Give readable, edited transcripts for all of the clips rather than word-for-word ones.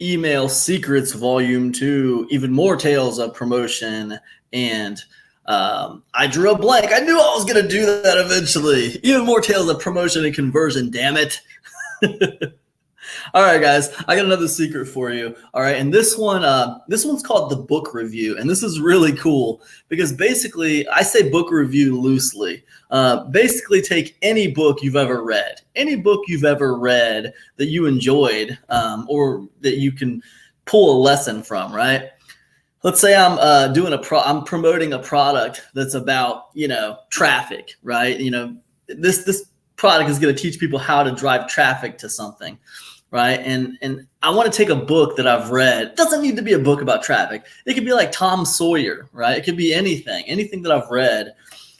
Email Secrets Volume 2, even more tales of promotion, and I drew a blank. I knew I was going to do that eventually. Even more tales of promotion and conversion, damn it. All right, guys, I got another secret for you. All right, and this one's called the book review, and this is really cool because basically I say book review loosely. Basically, take any book you've ever read, that you enjoyed, or that you can pull a lesson from. Right? Let's say I'm I'm promoting a product that's about traffic. Right? This product is going to teach people how to drive traffic to something. Right. And I want to take a book that I've read. It doesn't need to be a book about traffic. It could be like Tom Sawyer. Right. It could be anything that I've read.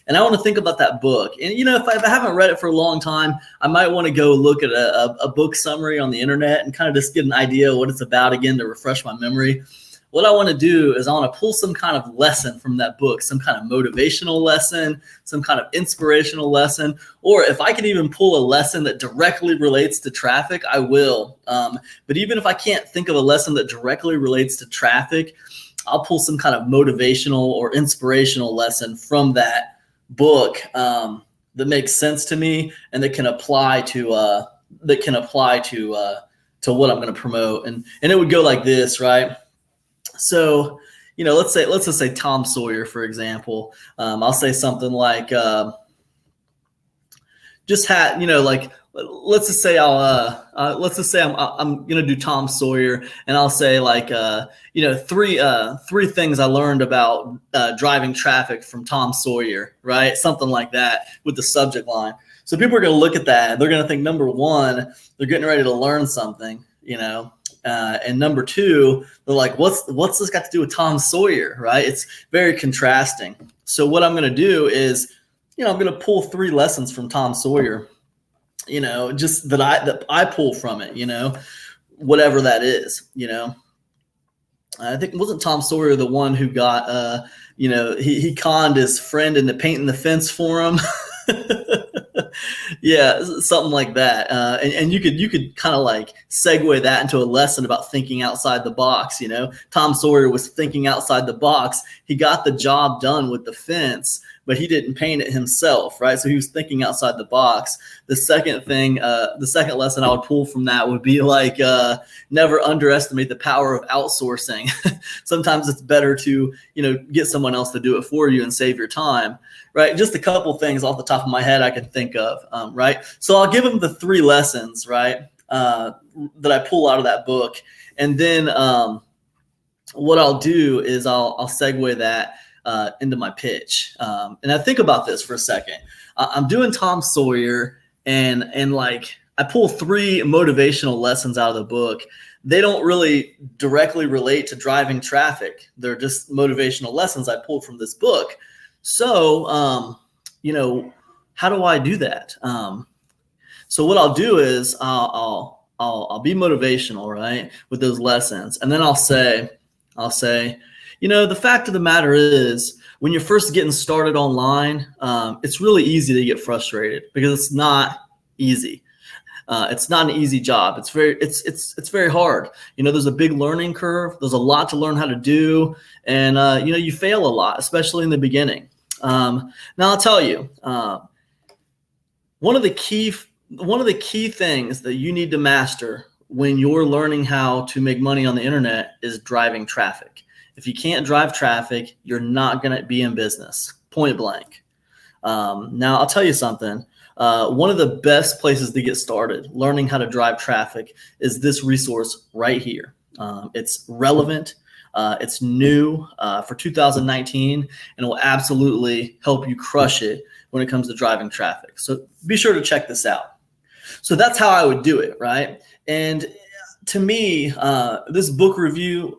And I want to think about that book. And, if I haven't read it for a long time, I might want to go look at a book summary on the internet and kind of just get an idea of what it's about again to refresh my memory. What I want to do is I want to pull some kind of lesson from that book, some kind of motivational lesson, some kind of inspirational lesson, or if I can even pull a lesson that directly relates to traffic, I will. But even if I can't think of a lesson that directly relates to traffic, I'll pull some kind of motivational or inspirational lesson from that book that makes sense to me and that can apply to what I'm going to promote. And it would go like this, right? So, let's just say Tom Sawyer, for example. I'll say something like, let's just say I'm going to do Tom Sawyer, and I'll say like, three things I learned about driving traffic from Tom Sawyer, right? Something like that with the subject line. So people are going to look at that. They're going to think, number one, they're getting ready to learn something, and number two, they're like, what's this got to do with Tom Sawyer, right? It's very contrasting. So what I'm going to do is, I'm going to pull three lessons from Tom Sawyer, just that I pull from it, whatever that is, I think, wasn't Tom Sawyer the one who got, he conned his friend into painting the fence for him? Yeah, something like that. And you could kind of like segue that into a lesson about thinking outside the box. Tom Sawyer was thinking outside the box. He got the job done with the fence, but he didn't paint it himself, right? So he was thinking outside the box. The second lesson I would pull from that would be like, never underestimate the power of outsourcing. Sometimes it's better to, get someone else to do it for you and save your time, right? Just a couple things off the top of my head I can think of, right? So I'll give them the three lessons, right, that I pull out of that book. And then what I'll do is I'll segue that into my pitch. And I think about this for a second. I'm doing Tom Sawyer and like I pull three motivational lessons out of the book. They don't really directly relate to driving traffic. They're just motivational lessons I pulled from this book. So, how do I do that? So what I'll do is I'll be motivational, right, with those lessons. And then I'll say, the fact of the matter is when you're first getting started online, it's really easy to get frustrated because it's not easy. It's not an easy job. It's very hard. There's a big learning curve. There's a lot to learn how to do. And, you fail a lot, especially in the beginning. Now I'll tell you, one of the key things that you need to master when you're learning how to make money on the internet is driving traffic. If you can't drive traffic, you're not going to be in business, point blank. Now I'll tell you something. One of the best places to get started learning how to drive traffic is this resource right here. It's relevant. It's new for 2019, and it will absolutely help you crush it when it comes to driving traffic. So be sure to check this out. So that's how I would do it, right? And to me, this book review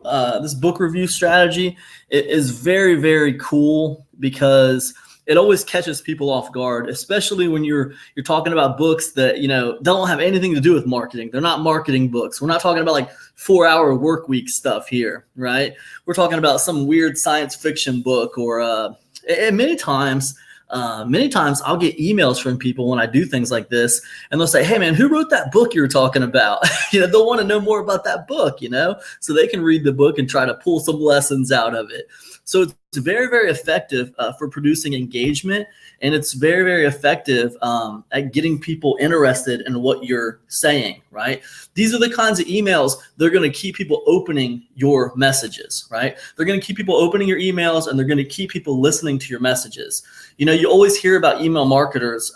strategy is very, very cool because it always catches people off guard, especially when you're talking about books that, don't have anything to do with marketing. They're not marketing books. We're not talking about like 4-hour work week stuff here, right? We're talking about some weird science fiction book or and many times Many times I'll get emails from people when I do things like this, and they'll say, hey man, who wrote that book you were talking about? They'll want to know more about that book, so they can read the book and try to pull some lessons out of it. So it's very, very effective for producing engagement, and it's very, very effective at getting people interested in what you're saying, right? These are the kinds of emails they're going to keep people opening your messages, right? They're going to keep people opening your emails, and they're going to keep people listening to your messages. You always hear about email marketers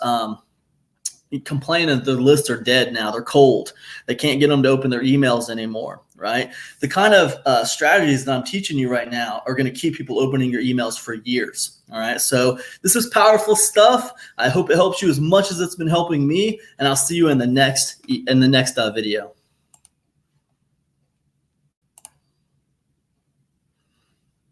complaining that their lists are dead now. They're cold. They can't get them to open their emails anymore, right? The kind of strategies that I'm teaching you right now are going to keep people opening your emails for years. All right. So this is powerful stuff. I hope it helps you as much as it's been helping me, and I'll see you in the next video.